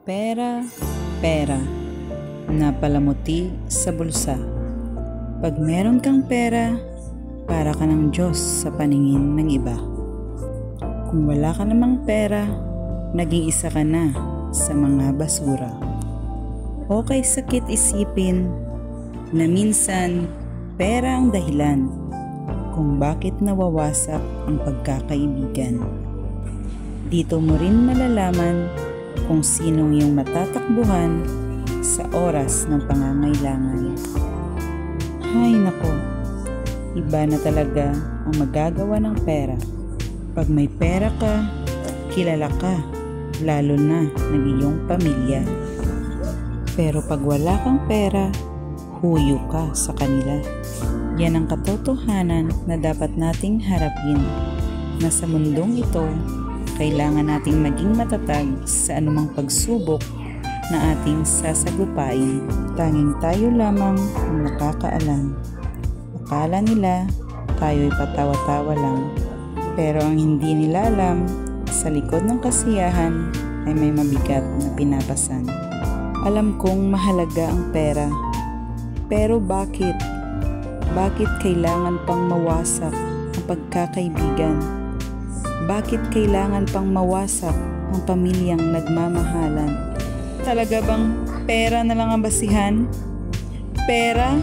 Pera, pera, napalamuti sa bulsa. Pag meron kang pera, para ka ng Diyos sa paningin ng iba. Kung wala ka namang pera, naging isa ka na sa mga basura. Okay sakit isipin na minsan pera ang dahilan kung bakit nawawasak ang pagkakaibigan. Dito mo rin malalaman kung sinong iyong matatakbuhan sa oras ng pangangailangan. Hay nako, iba na talaga ang magagawa ng pera. Pag may pera ka, kilala ka, lalo na ng iyong pamilya. Pero pag wala kang pera, huyo ka sa kanila. Yan ang katotohanan na dapat nating harapin, na sa mundong ito, kailangan nating maging matatag sa anumang pagsubok na ating sasagupain. Tanging tayo lamang ang nakakaalam. Akala nila tayo'y patawa-tawa lang. Pero ang hindi nila alam, sa likod ng kasiyahan ay may mabigat na pinapasan. Alam kong mahalaga ang pera. Pero bakit? Bakit kailangan pang mawasak ang pagkakaibigan? Bakit kailangan pang mawasak ang pamilyang nagmamahalan? Talaga bang pera na lang ang basihan? Pera,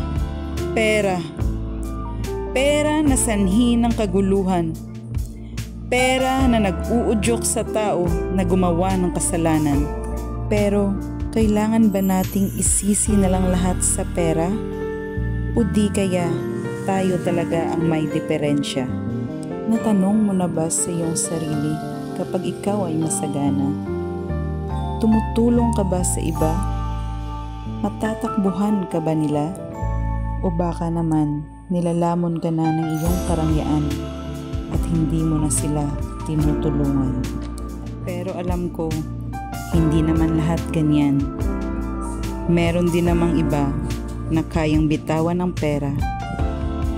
pera. Pera na sanhi ng kaguluhan. Pera na nag-uudyok sa tao na gumawa ng kasalanan. Pero kailangan ba nating isisi na lang lahat sa pera? O di kaya tayo talaga ang may diferensya? Natanong mo na ba sa iyong sarili kapag ikaw ay masagana? Tumutulong ka ba sa iba? Matatakbuhan ka ba nila? O baka naman nilalamon ka na ng iyong karangyaan at hindi mo na sila tinutulungan? Pero alam ko, hindi naman lahat ganyan. Meron din namang iba na kayang bitawan ng pera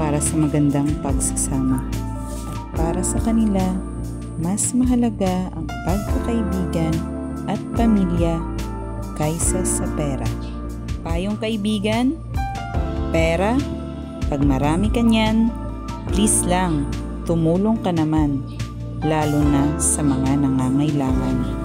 para sa magandang pagsasama. Para sa kanila, mas mahalaga ang pagkakaibigan at pamilya kaysa sa pera. Payong kaibigan, pera, pag marami ka niyan, please lang, tumulong ka naman, lalo na sa mga nangangailangan.